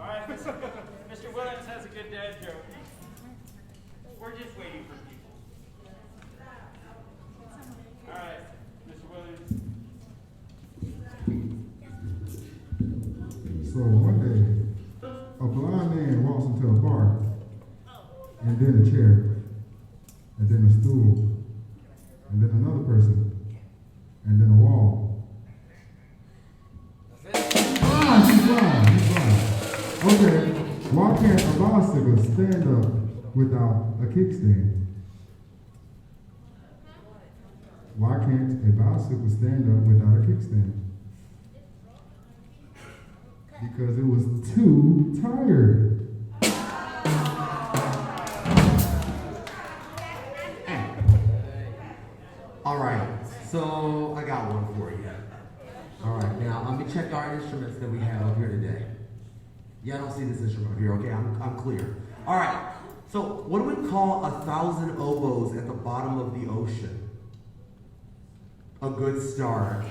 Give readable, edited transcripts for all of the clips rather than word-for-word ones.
All right, Mr. Williams has a good dad joke. We're just waiting for people. All right, Mr. Williams. So one day, a blind man walks into a bar, and then a chair, and then a stool, and then another person, and then a wall. Ah, he's blind. Okay, why can't a bicycle stand up without a kickstand? Why can't a bicycle stand up without a kickstand? Because it was too tired. All right, so I got one for you. All right, now let me check our instruments that we have up here today. Yeah, I don't see this instrument up here, okay? I'm clear. All right, so what do we call 1,000 oboes at the bottom of the ocean? A good start.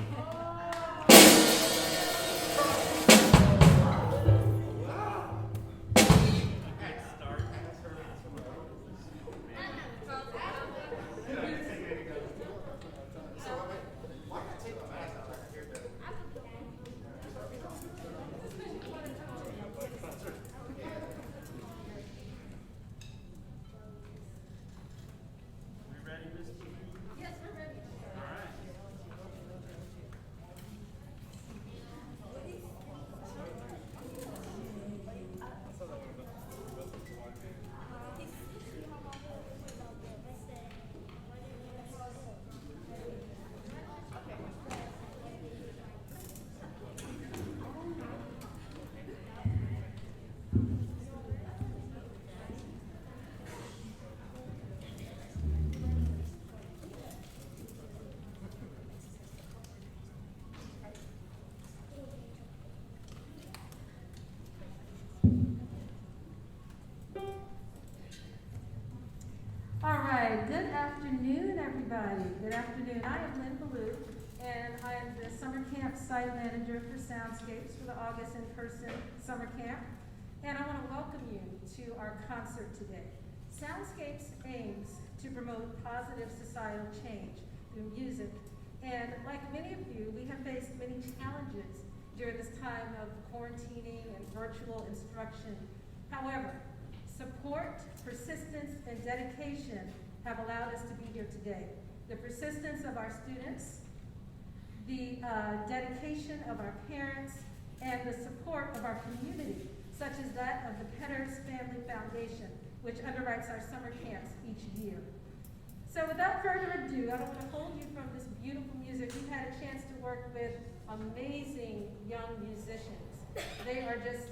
Good afternoon, everybody. Good afternoon. I am Lynn Ballou, and I am the summer camp site manager for Soundscapes for the August in-person summer camp. And I want to welcome you to our concert today. Soundscapes aims to promote positive societal change through music. And like many of you, we have faced many challenges during this time of quarantining and virtual instruction. However, support, persistence, and dedication have allowed us to be here today. The persistence of our students, the dedication of our parents, and the support of our community, such as that of the Petters Family Foundation, which underwrites our summer camps each year. So without further ado, I don't want to hold you from this beautiful music. We've had a chance to work with amazing young musicians. They are just,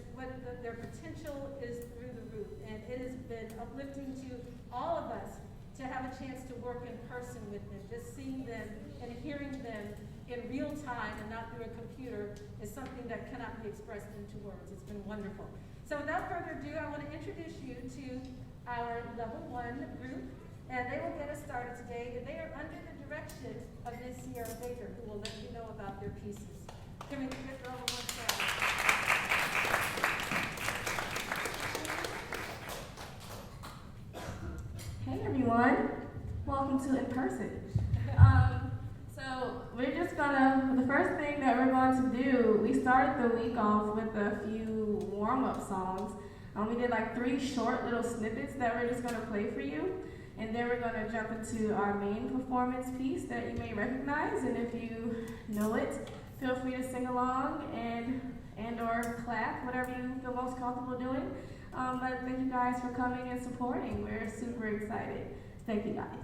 their potential is through the roof, and it has been uplifting to all of us to have a chance to work in person with them. Just seeing them and hearing them in real time and not through a computer is something that cannot be expressed into words. It's been wonderful. So without further ado, I want to introduce you to our level 1 group, and they will get us started today, and they are under the direction of Ms. Ciara Baker, who will let you know about their pieces. Can we get her over one side? Hey everyone, welcome to In Person. So we're just gonna, the first thing that we're going to do, we started the week off with a few warm-up songs. We did like 3 short little snippets that we're just gonna play for you. And then we're gonna jump into our main performance piece that you may recognize. And if you know it, feel free to sing along and or clap, whatever you feel most comfortable doing. But thank you guys for coming and supporting. We're super excited. Thank you guys.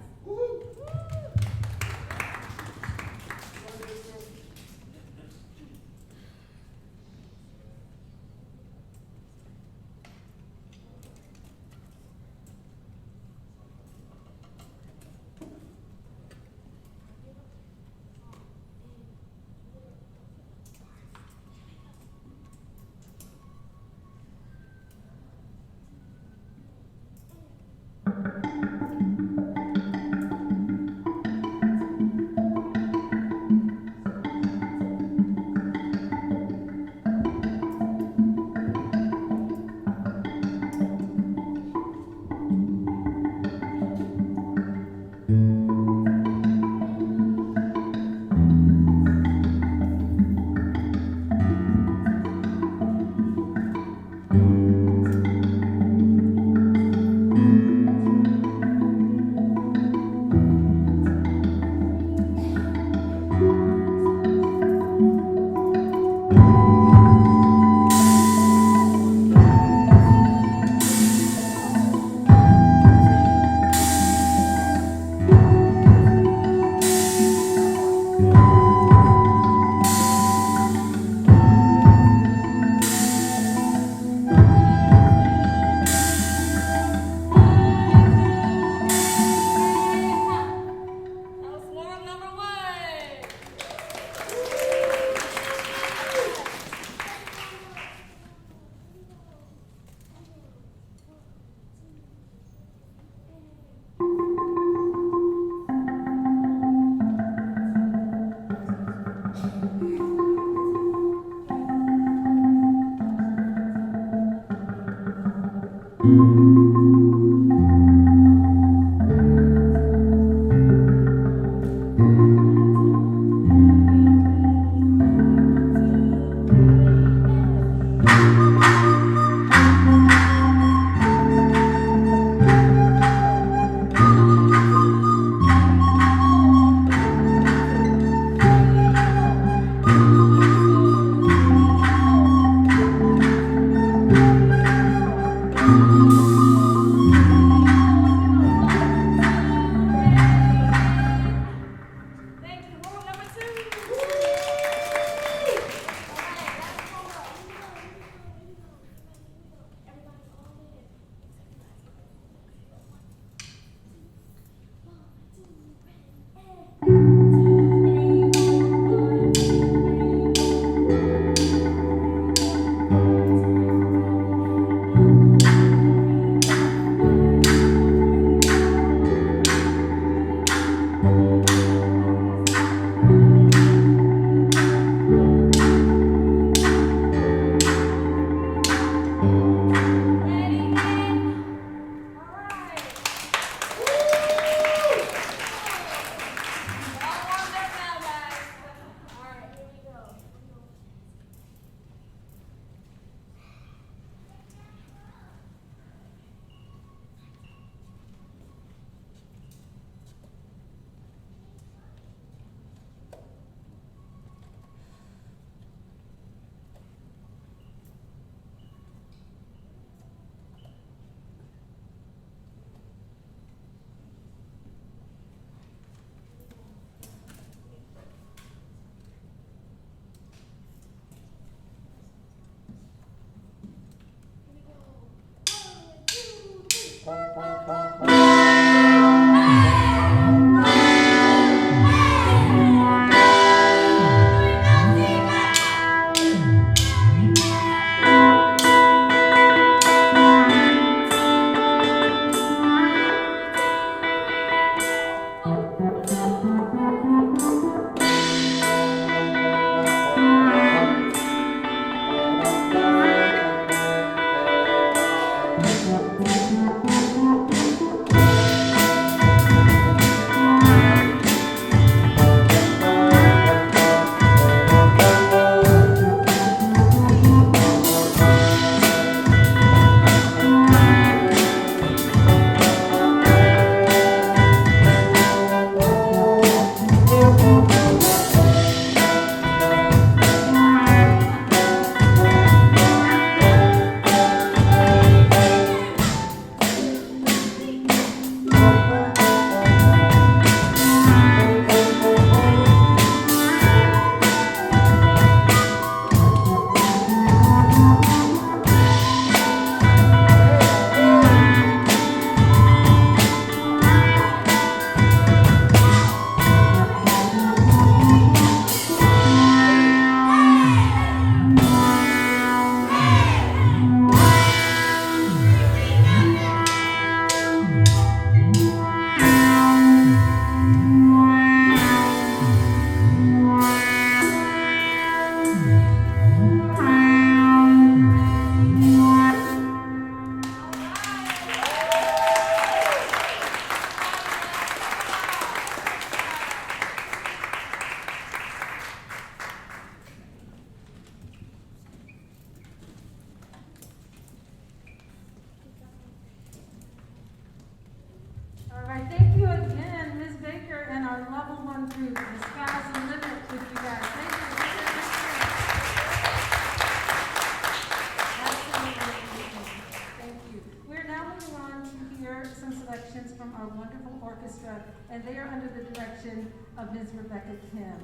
And they are under the direction of Ms. Rebecca Kim.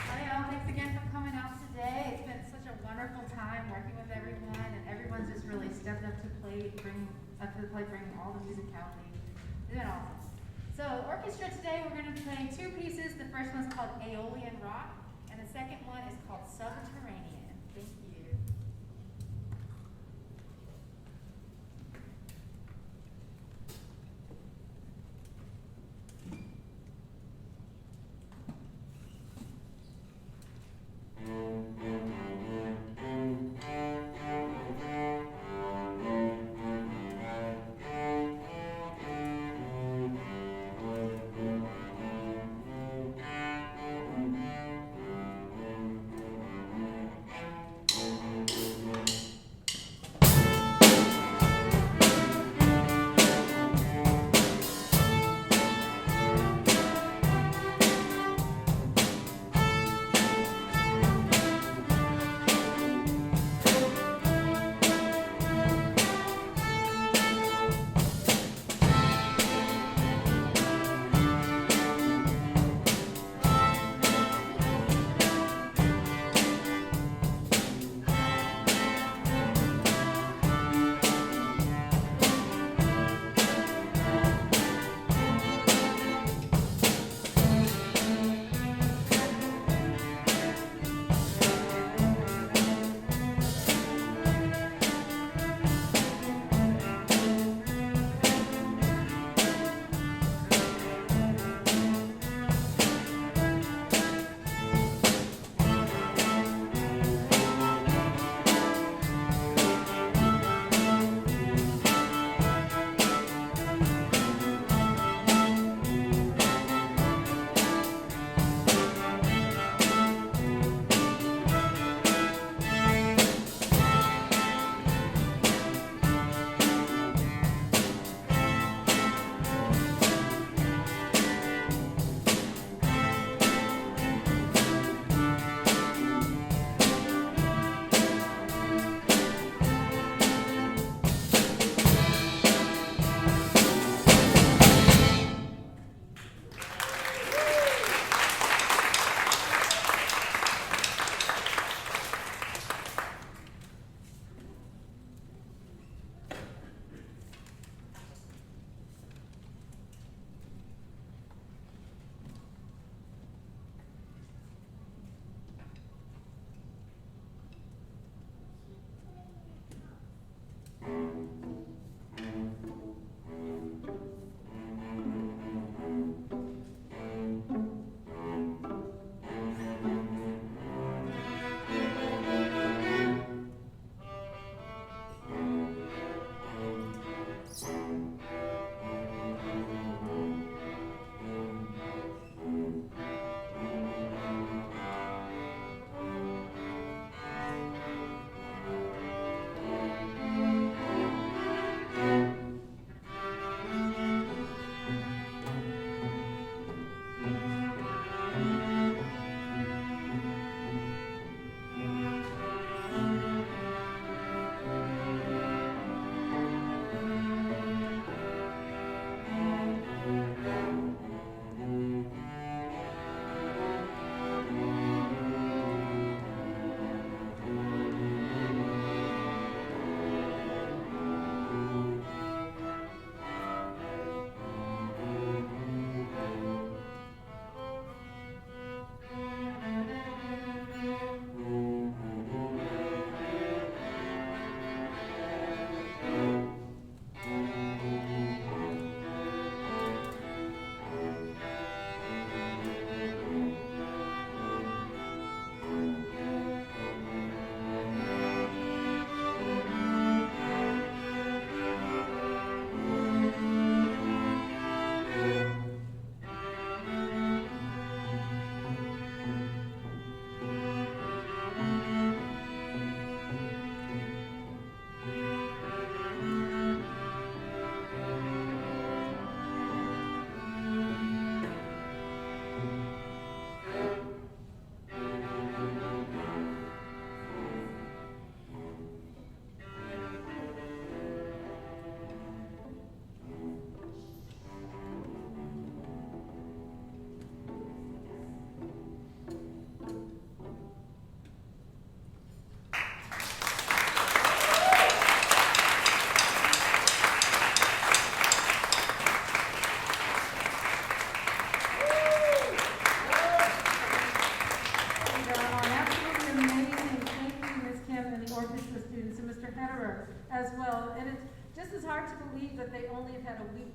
Hi all, thanks again for coming out today. It's been such a wonderful time working with everyone, and everyone's just really stepped up to the plate, bringing all the musicality. It's been awesome. So orchestra today, we're going to be playing two pieces. The first one's called Aeolian Rock, and the second one is called Subterranean. Thank you. Mm-hmm. as well. And it's just as hard to believe that they only have had a week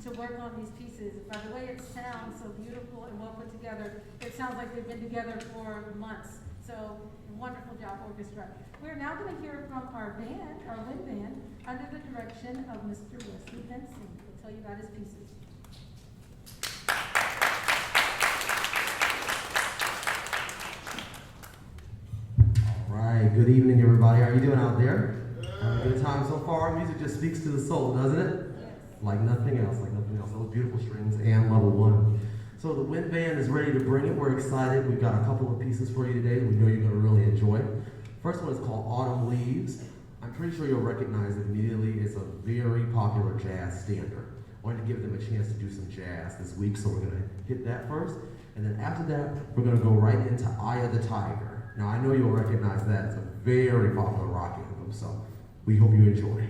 to work on these pieces. By the way it sounds so beautiful and well put together, it sounds like they've been together for months. So, wonderful job, orchestra. We're now going to hear from our band, our wind band, under the direction of Mr. Westley Benson. He'll tell you about his pieces. All right, good evening, everybody. How are you doing out there? Having a good time so far? Music just speaks to the soul, doesn't it? Yes. Like nothing else, like nothing else. Those beautiful strings and level one. So the wind band is ready to bring it. We're excited. We've got a couple of pieces for you today that we know you're going to really enjoy. First one is called Autumn Leaves. I'm pretty sure you'll recognize it immediately. It's a very popular jazz standard. I wanted to give them a chance to do some jazz this week, so we're going to hit that first. And then after that, we're going to go right into Eye of the Tiger. Now, I know you'll recognize that. It's a very popular rock anthem, so we hope you enjoy.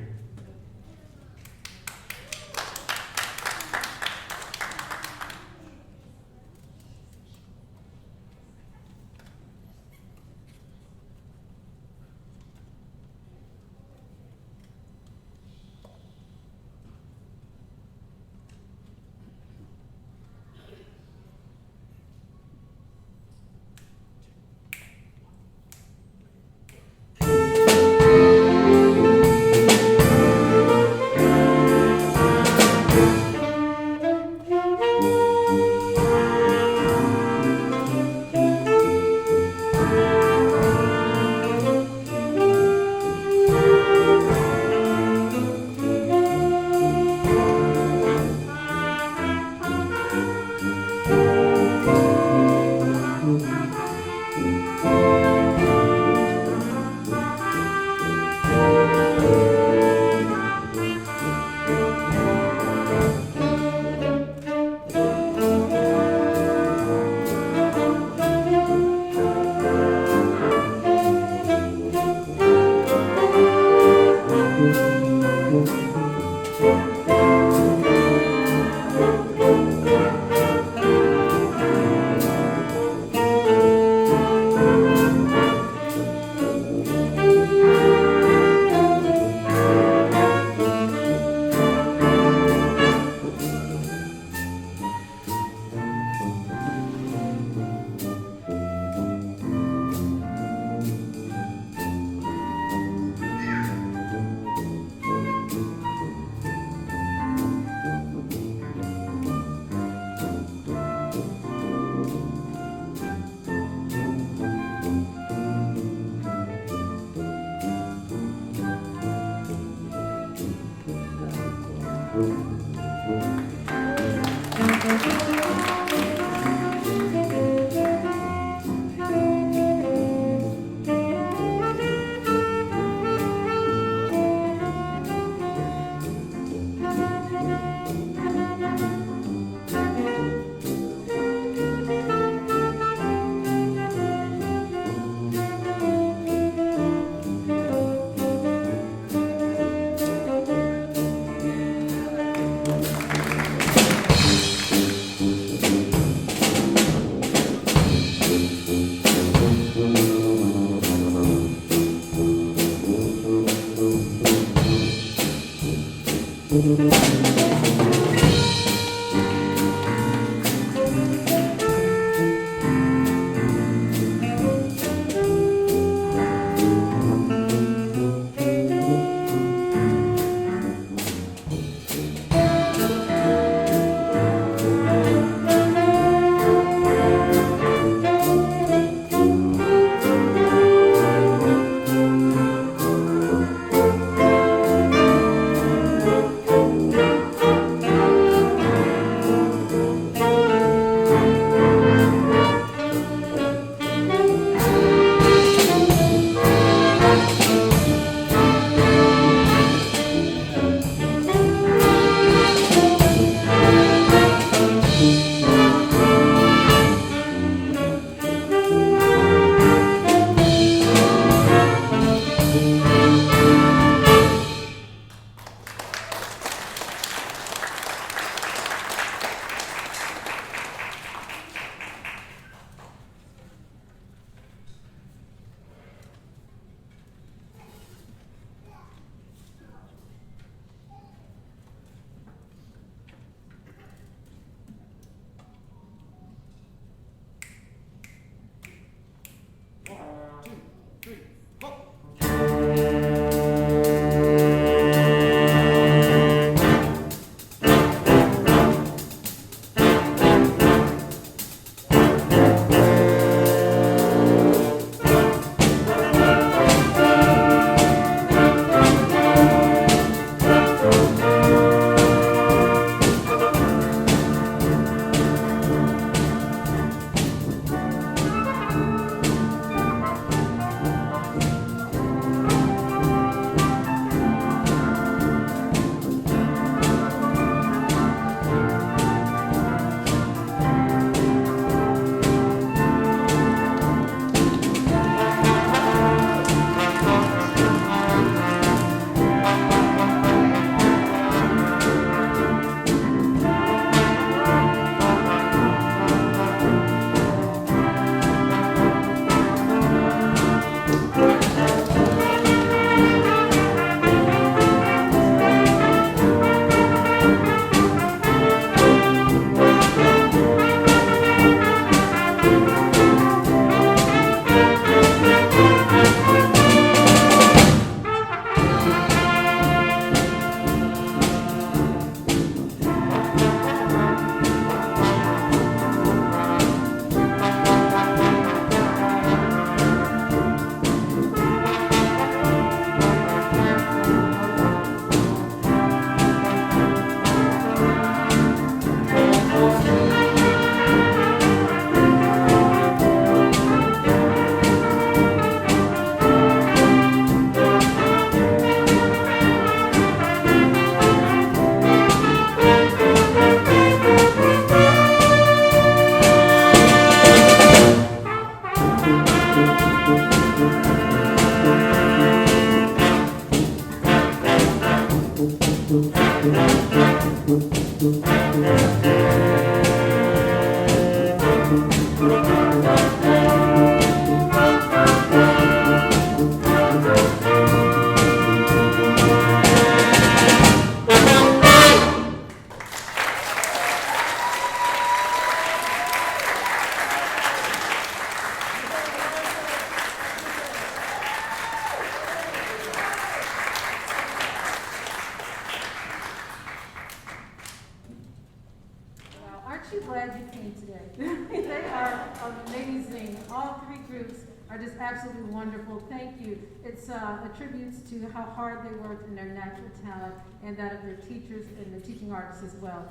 all three groups are just absolutely wonderful. Thank you. It's a tribute to how hard they worked and their natural talent and that of their teachers and the teaching artists as well.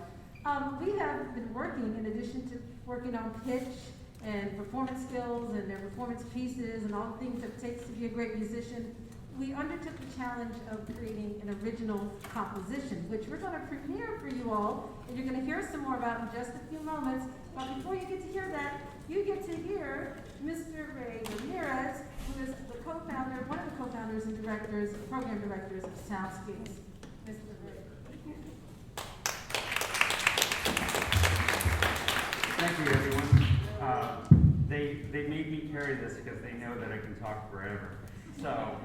We have been working, in addition to working on pitch and performance skills and their performance pieces and all the things that it takes to be a great musician, we undertook the challenge of creating an original composition, which we're going to premiere for you all, and you're going to hear some more about in just a few moments. But before you get to hear that, you get to hear Mr. Rey Ramirez, who is the co-founder, one of the co-founders and directors, program directors of Soundscapes. Mr. Rey. Thank you, everyone. They made me carry this because they know that I can talk forever. So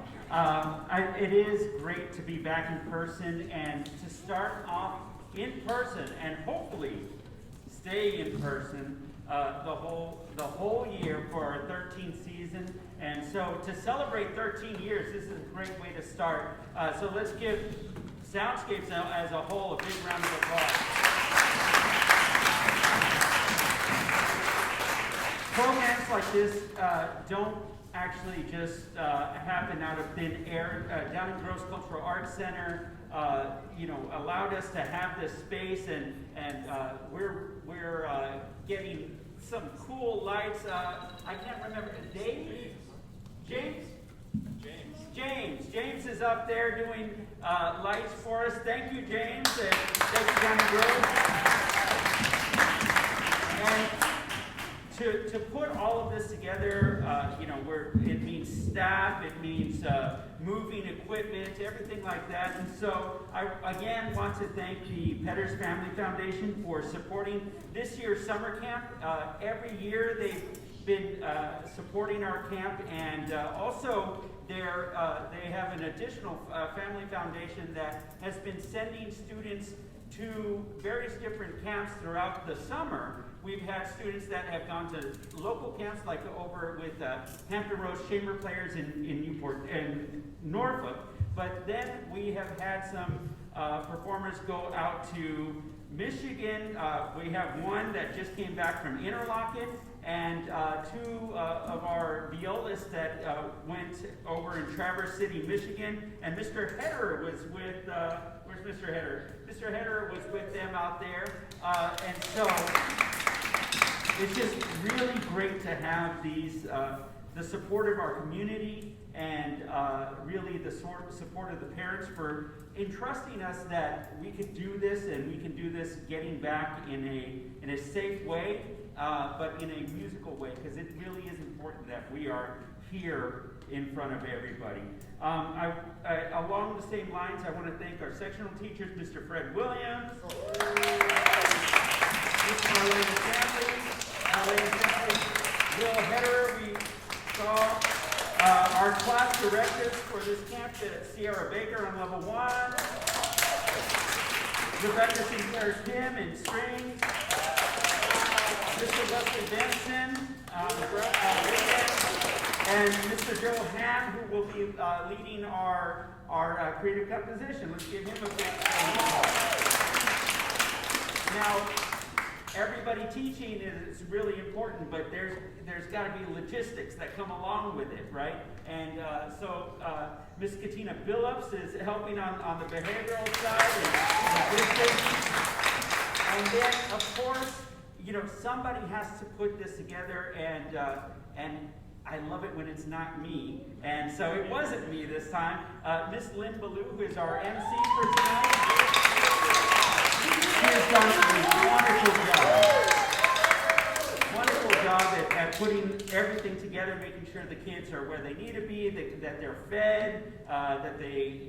it is great to be back in person and to start off in person and hopefully stay in person the whole year for our 13th season. And so to celebrate 13 years, this is a great way to start. So let's give Soundscapes as a whole a big round of applause. Programs like this don't actually just happen out of thin air. Down in Gross Cultural Arts Center, allowed us to have this space, and we're getting some cool lights. I can't remember. James is up there doing lights for us. Thank you, James, and thank you, down the road. And to put all of this together, it means staff, it means moving equipment, everything like that. And so I again want to thank the Petters Family Foundation for supporting this year's summer camp. Every year they've been supporting our camp, and also they have an additional family foundation that has been sending students to various different camps throughout the summer. We've had students that have gone to local camps, like over with Hampton Roads Chamber Players in Newport and Norfolk. But then we have had some performers go out to Michigan. We have one that just came back from Interlochen, and two of our violists that went over in Traverse City, Michigan. And Mr. Heder was with, where's Mr. Heder? Mr. Heder was with them out there. And so it's just really great to have these, the support of our community, and really the support of the parents for entrusting us that we could do this, and we can do this getting back in a safe way, but in a musical way, because it really is important that we are here in front of everybody. Along the same lines, I want to thank our sectional teachers, Mr. Fred Williams, Mr. Marlene Stanley, Will Heder. We saw our class directors for this camp, Ciara Baker on level 1, Rebecca Sinclair Kim in strings, Mr. Westley Benson, and Mr. Joe Hamm, who will be leading our creative composition. Let's give him a big applause. Now, everybody teaching is really important, but there's got to be logistics that come along with it, right? And so Miss Catina Billups is helping on the behavioral side, and then of course, somebody has to put this together, and I love it when it's not me, and so it wasn't me this time. Miss Lynn Ballou, who is our MC for tonight. She has done a wonderful job at putting everything together, making sure the kids are where they need to be, that they're fed, that they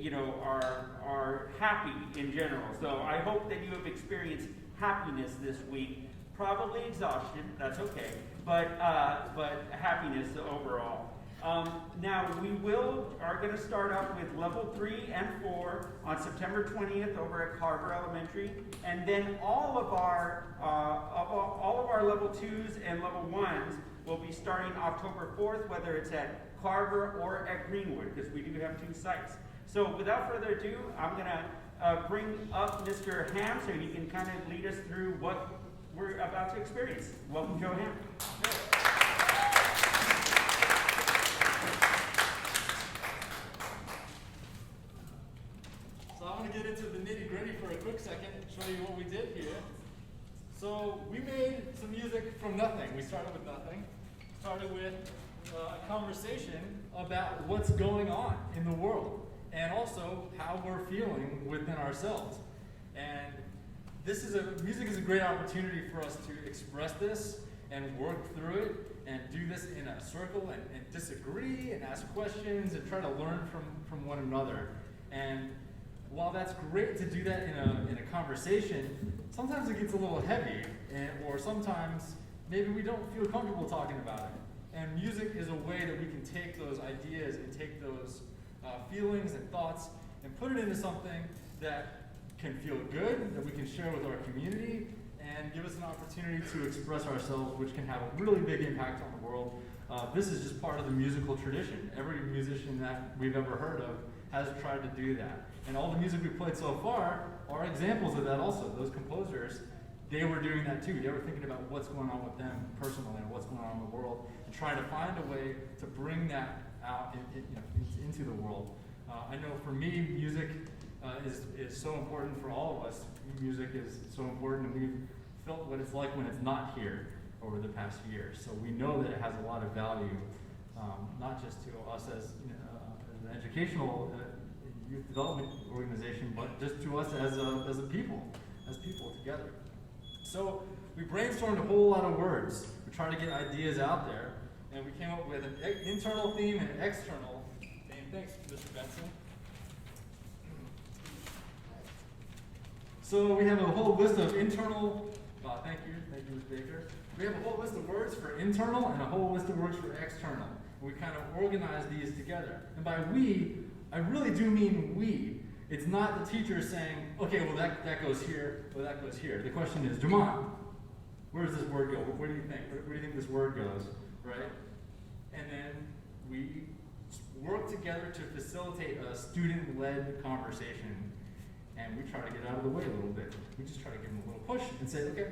are happy in general. So I hope that you have experienced happiness this week. Probably exhaustion, that's okay, but happiness overall. Now we are going to start off with level 3 and 4 on September 20th over at Carver Elementary, and then all of our level 2s and level 1s will be starting October 4th, whether it's at Carver or at Greenwood, because we do have 2 sites. So without further ado, I'm going to bring up Mr. Hamm so he can kind of lead us through what we're about to experience. Welcome, Joe Hamm. We started with nothing. Started with a conversation about what's going on in the world and also how we're feeling within ourselves. And music is a great opportunity for us to express this and work through it and do this in a circle and disagree and ask questions and try to learn from one another. And while that's great to do that in a conversation, sometimes it gets a little heavy, or sometimes maybe we don't feel comfortable talking about it. And music is a way that we can take those ideas and take those feelings and thoughts and put it into something that can feel good, that we can share with our community, and give us an opportunity to express ourselves, which can have a really big impact on the world. This is just part of the musical tradition. Every musician that we've ever heard of has tried to do that. And all the music we've played so far are examples of that also. Those composers, they were doing that too. They were thinking about what's going on with them personally and what's going on in the world, and trying to find a way to bring that out into the world. I know for me, music is so important for all of us. Music is so important, and we've felt what it's like when it's not here over the past year. So we know that it has a lot of value, not just to us as an educational youth development organization, but just to us as a people together. So we brainstormed a whole lot of words. We tried to get ideas out there, and we came up with an internal theme and an external theme. Thanks, Mr. Benson. So we have a whole list of internal, thank you, Ms. Baker. We have a whole list of words for internal and a whole list of words for external. We kind of organize these together. And by we, I really do mean we. It's not the teacher saying, okay, well that goes here, well that goes here. The question is, Jamon, where does this word go? Where do you think? Where do you think this word goes, right? And then we work together to facilitate a student-led conversation, and we try to get out of the way a little bit. We just try to give them a little push and say, okay,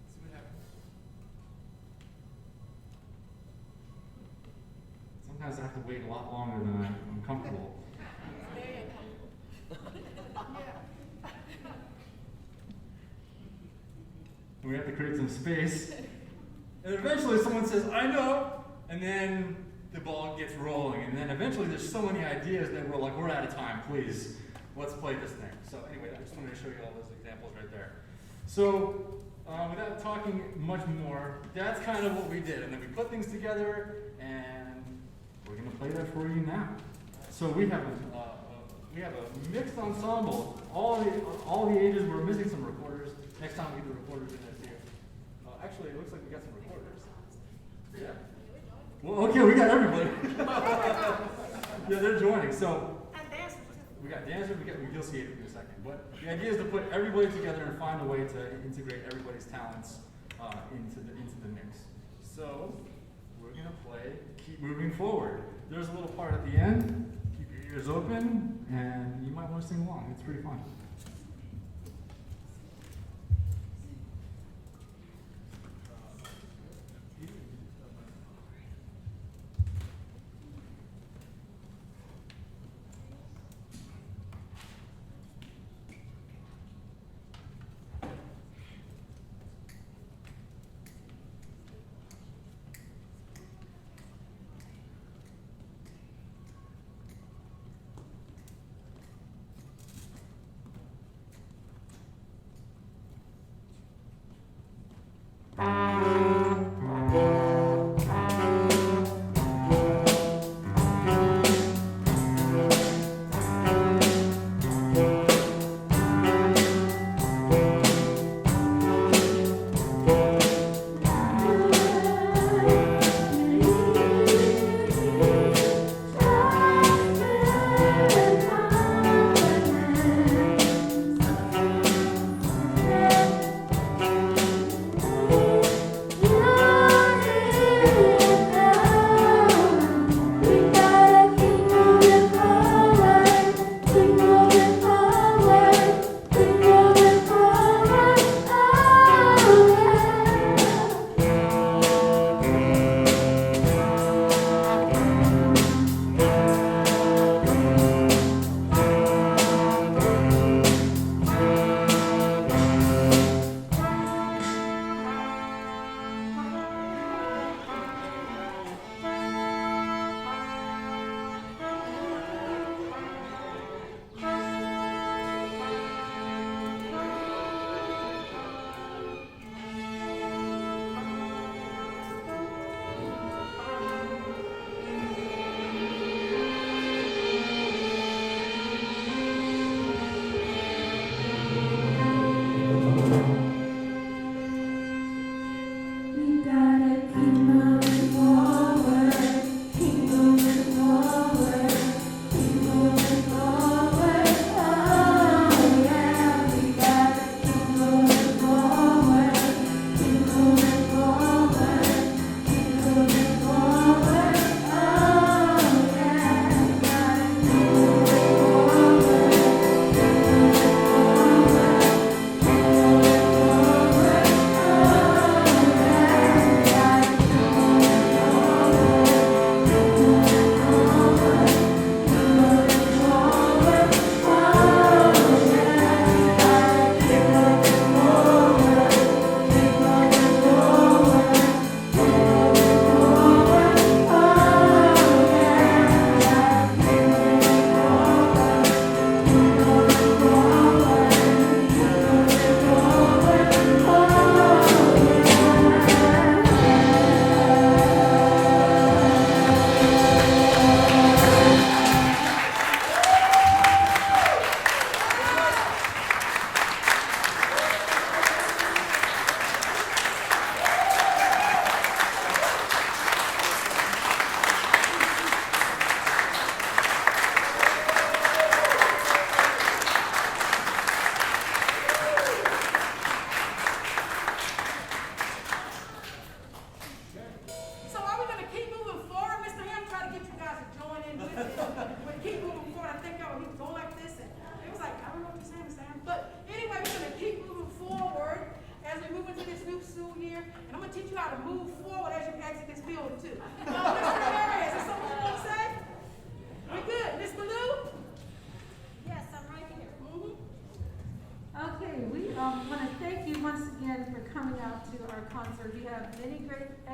see what happens. Sometimes I have to wait a lot longer than I'm comfortable. We have to create some space. And eventually someone says, I know, and then the ball gets rolling. And then eventually there's so many ideas that we're like, we're out of time, please. Let's play this thing. So anyway, I just wanted to show you all those examples right there. So without talking much more, that's kind of what we did. And then we put things together, and we're going to play that for you now. So we have a mixed ensemble. All the ages. We're missing some recorders. Next time we get the recorders in there too. Actually, it looks like we got some recorders. Yeah. Well, okay, we got everybody. Yeah, they're joining. So. We got dancers, you'll see it in a second. But the idea is to put everybody together and find a way to integrate everybody's talents into the mix. So we're gonna play Keep Moving Forward. There's a little part at the end. Keep your ears open, and you might want to sing along. It's pretty fun.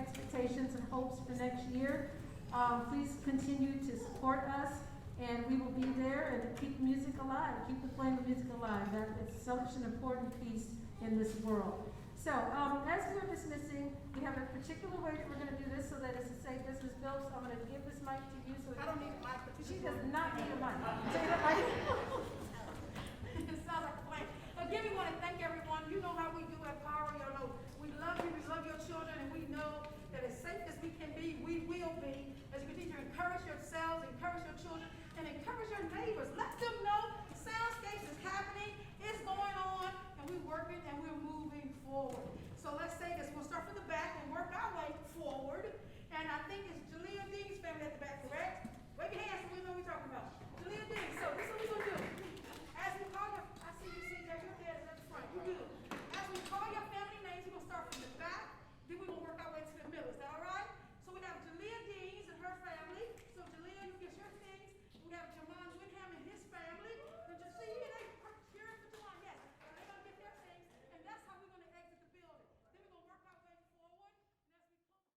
expectations and hopes for next year. Please continue to support us, and we will be there and keep music alive, keep the flame of music alive. That is such an important piece in this world. So, as we're dismissing, we have a particular way that we're going to do this so that it's a safe business. Bill, so I'm going to give this mic to you. So I don't need a mic. she does not need a mic. So you don't like it?